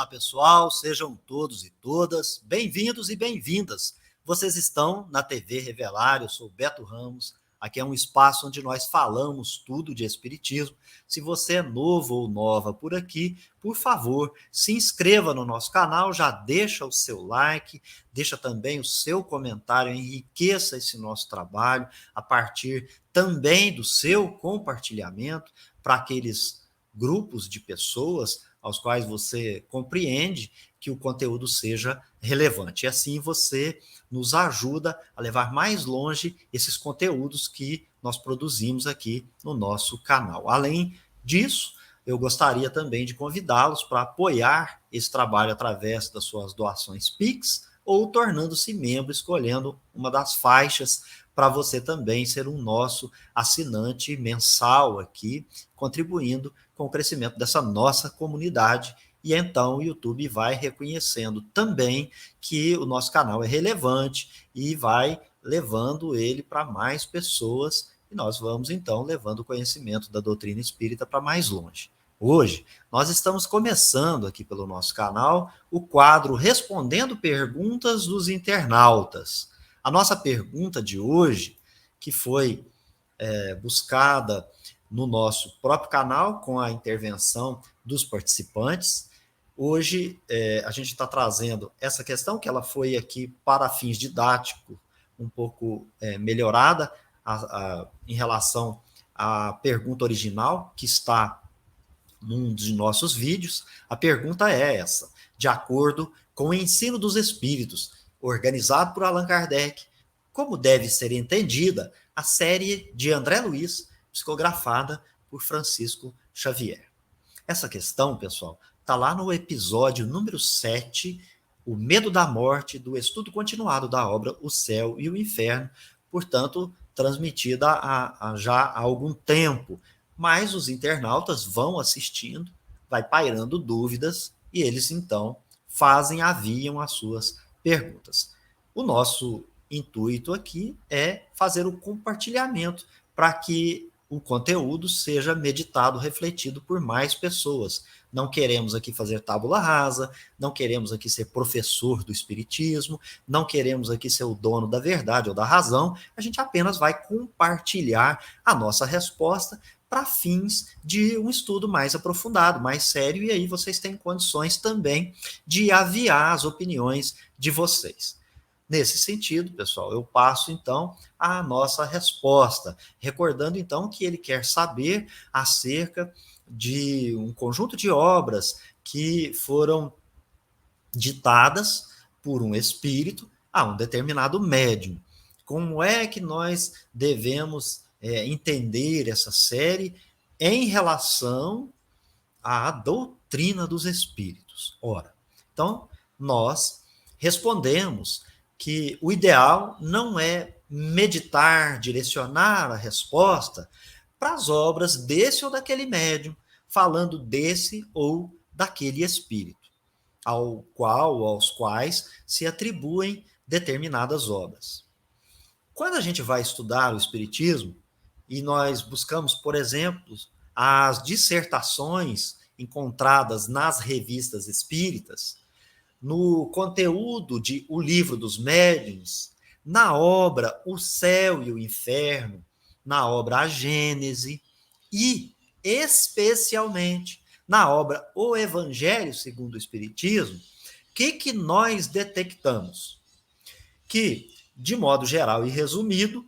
pessoal, sejam todos e todas bem-vindos e bem-vindas. Vocês estão na TV Revelar, eu sou Beto Ramos. Aqui é um espaço onde nós falamos tudo de espiritismo. Se você é novo ou nova por aqui, por favor, se inscreva no nosso canal, já deixa o seu like, deixa também o seu comentário, enriqueça esse nosso trabalho a partir também do seu compartilhamento para aqueles grupos de pessoas aos quais você compreende que o conteúdo seja relevante. E assim você nos ajuda a levar mais longe esses conteúdos que nós produzimos aqui no nosso canal. Além disso, eu gostaria também de convidá-los para apoiar esse trabalho através das suas doações Pix ou tornando-se membro, escolhendo uma das faixas para você também ser um nosso assinante mensal aqui, contribuindo com o crescimento dessa nossa comunidade. E então o YouTube vai reconhecendo também que o nosso canal é relevante e vai levando ele para mais pessoas, e nós vamos então levando o conhecimento da doutrina espírita para mais longe. Hoje, nós estamos começando aqui pelo nosso canal o quadro Respondendo Perguntas dos Internautas. A nossa pergunta de hoje, que foi buscada no nosso próprio canal, com a intervenção dos participantes. Hoje, a gente está trazendo essa questão, que ela foi aqui para fins didáticos, um pouco melhorada em relação à pergunta original, que está num dos nossos vídeos. A pergunta é essa: de acordo com o ensino dos espíritos, organizado por Allan Kardec, como deve ser entendida a série de André Luiz, psicografada por Francisco Xavier? Essa questão, pessoal, está lá no episódio número 7, O Medo da Morte, do estudo continuado da obra O Céu e o Inferno, portanto, transmitida já há algum tempo. Mas os internautas vão assistindo, vai pairando dúvidas, e eles, então, aviam as suas perguntas. O nosso intuito aqui é fazer o compartilhamento para que o conteúdo seja meditado, refletido por mais pessoas. Não queremos aqui fazer tábula rasa, não queremos aqui ser professor do espiritismo, não queremos aqui ser o dono da verdade ou da razão, a gente apenas vai compartilhar a nossa resposta para fins de um estudo mais aprofundado, mais sério, e aí vocês têm condições também de aviar as opiniões de vocês. Nesse sentido, pessoal, eu passo então a nossa resposta, recordando então que ele quer saber acerca de um conjunto de obras que foram ditadas por um espírito a um determinado médium. Como é que nós devemos entender essa série em relação à doutrina dos espíritos? Ora, então, nós respondemos que o ideal não é meditar, direcionar a resposta para as obras desse ou daquele médium, falando desse ou daquele espírito, aos quais se atribuem determinadas obras. Quando a gente vai estudar o espiritismo e nós buscamos, por exemplo, as dissertações encontradas nas revistas espíritas, no conteúdo de O Livro dos Médiuns, na obra O Céu e o Inferno, na obra A Gênese e, especialmente, na obra O Evangelho segundo o Espiritismo, o que nós detectamos? Que, de modo geral e resumido,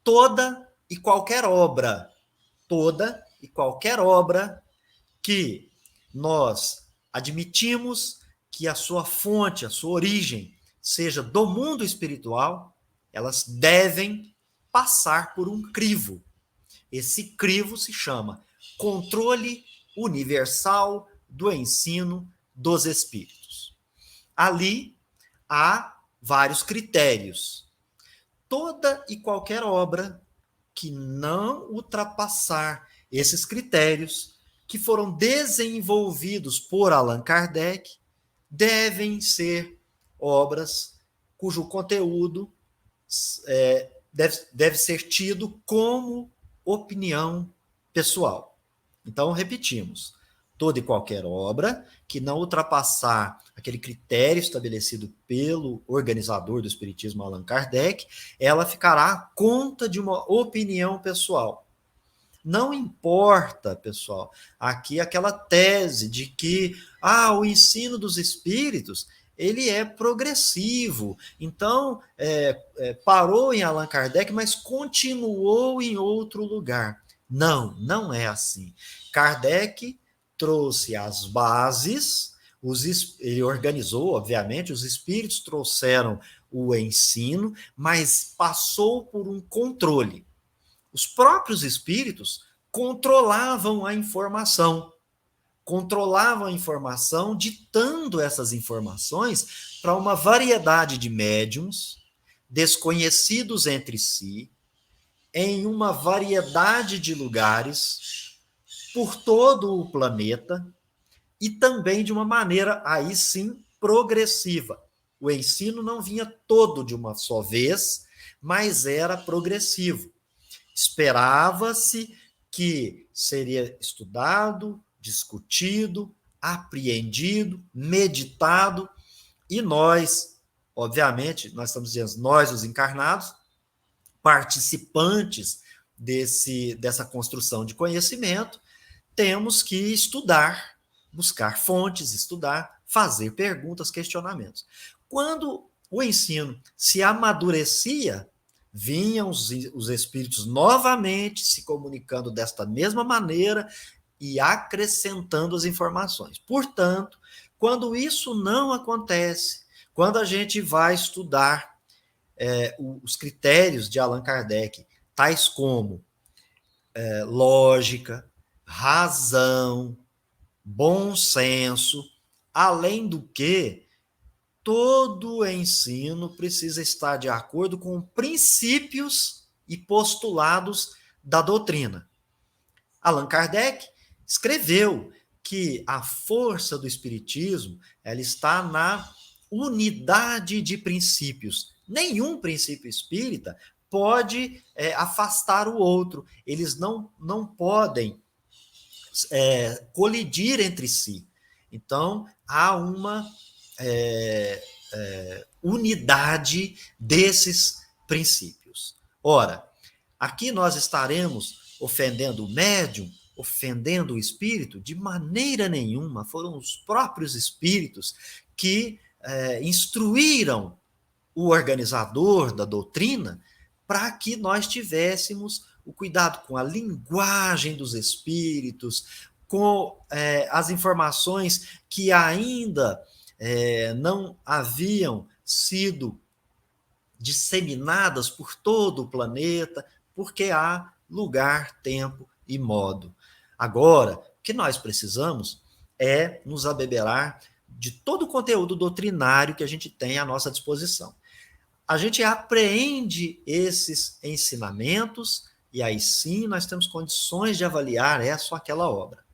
toda e qualquer obra que nós admitimos que a sua fonte, a sua origem, seja do mundo espiritual, elas devem passar por um crivo. Esse crivo se chama Controle Universal do Ensino dos Espíritos. Ali há vários critérios. Toda e qualquer obra que não ultrapassar esses critérios, que foram desenvolvidos por Allan Kardec, devem ser cujo conteúdo deve ser tido como opinião pessoal. Então, repetimos: toda e qualquer obra que não ultrapassar aquele critério estabelecido pelo organizador do Espiritismo, Allan Kardec, ela ficará à conta de uma opinião pessoal. Não importa, pessoal, aqui aquela tese de que o ensino dos espíritos ele é progressivo. Então, parou em Allan Kardec, mas continuou em outro lugar. Não, não é assim. Kardec trouxe as bases, ele organizou, obviamente, os espíritos trouxeram o ensino, mas passou por um controle. Os próprios espíritos controlavam a informação, ditando essas informações para uma variedade de médiums, desconhecidos entre si, em uma variedade de lugares, por todo o planeta, e também de uma maneira, aí sim, progressiva. O ensino não vinha todo de uma só vez, mas era progressivo. Esperava-se que seria estudado, discutido, apreendido, meditado, e nós, obviamente, nós estamos dizendo, nós, os encarnados, participantes dessa construção de conhecimento, temos que estudar, buscar fontes, estudar, fazer perguntas, questionamentos. Quando o ensino se amadurecia, vinham os espíritos novamente se comunicando desta mesma maneira e acrescentando as informações. Portanto, quando isso não acontece, quando a gente vai estudar os critérios de Allan Kardec, tais como lógica, razão, bom senso, além do que todo ensino precisa estar de acordo com princípios e postulados da doutrina. Allan Kardec escreveu que a força do espiritismo ela está na unidade de princípios. Nenhum princípio espírita pode afastar o outro. Eles não podem colidir entre si. Então, há uma unidade desses princípios. Ora, aqui nós estaremos ofendendo o médium, ofendendo o espírito? De maneira nenhuma. Foram os próprios espíritos que instruíram o organizador da doutrina para que nós tivéssemos o cuidado com a linguagem dos espíritos, com as informações que ainda não haviam sido disseminadas por todo o planeta, porque há lugar, tempo e modo. Agora, o que nós precisamos é nos abeberar de todo o conteúdo doutrinário que a gente tem à nossa disposição. A gente apreende esses ensinamentos e aí sim nós temos condições de avaliar essa ou aquela obra.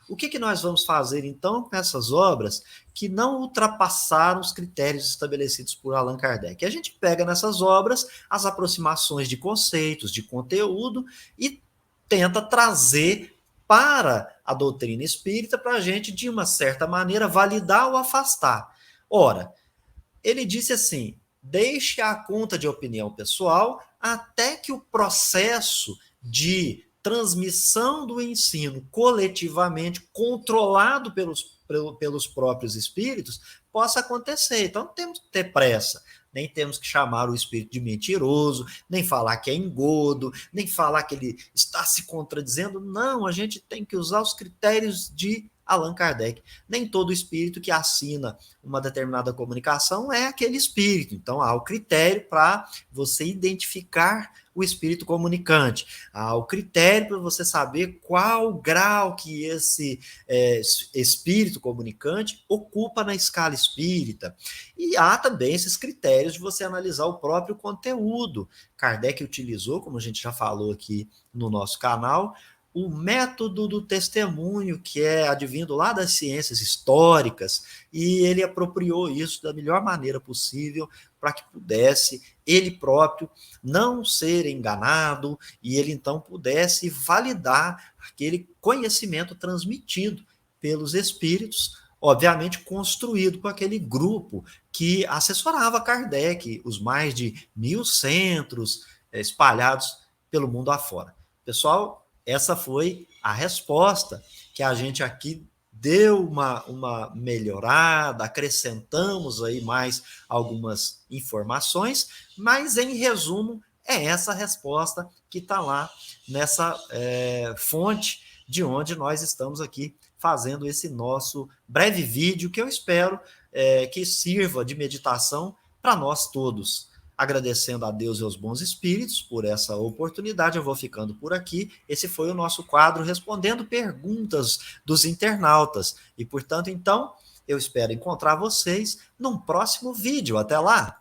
O que nós vamos fazer, então, com essas obras que não ultrapassaram os critérios estabelecidos por Allan Kardec? A gente pega nessas obras as aproximações de conceitos, de conteúdo e tenta trazer para a doutrina espírita para a gente, de uma certa maneira, validar ou afastar. Ora, ele disse assim, deixe a conta de opinião pessoal até que o processo de transmissão do ensino coletivamente, controlado pelos próprios espíritos, possa acontecer. Então, não temos que ter pressa, nem temos que chamar o espírito de mentiroso, nem falar que é engodo, nem falar que ele está se contradizendo. Não, a gente tem que usar os critérios de Allan Kardec. Nem todo espírito que assina uma determinada comunicação é aquele espírito. Então, há o critério para você identificar o espírito comunicante. Há o critério para você saber qual grau que esse espírito comunicante ocupa na escala espírita. E há também esses critérios de você analisar o próprio conteúdo. Kardec utilizou, como a gente já falou aqui no nosso canal, o método do testemunho, que é advindo lá das ciências históricas, e ele apropriou isso da melhor maneira possível para que pudesse ele próprio não ser enganado e ele então pudesse validar aquele conhecimento transmitido pelos espíritos, obviamente construído por aquele grupo que assessorava Kardec, os mais de 1.000 centros espalhados pelo mundo afora. Pessoal, essa foi a resposta que a gente aqui deu uma melhorada, acrescentamos aí mais algumas informações, mas em resumo é essa resposta que está lá nessa fonte de onde nós estamos aqui fazendo esse nosso breve vídeo, que eu espero que sirva de meditação para nós todos. Agradecendo a Deus e aos bons espíritos por essa oportunidade, eu vou ficando por aqui. Esse foi o nosso quadro respondendo perguntas dos internautas. E, portanto, então, eu espero encontrar vocês num próximo vídeo. Até lá!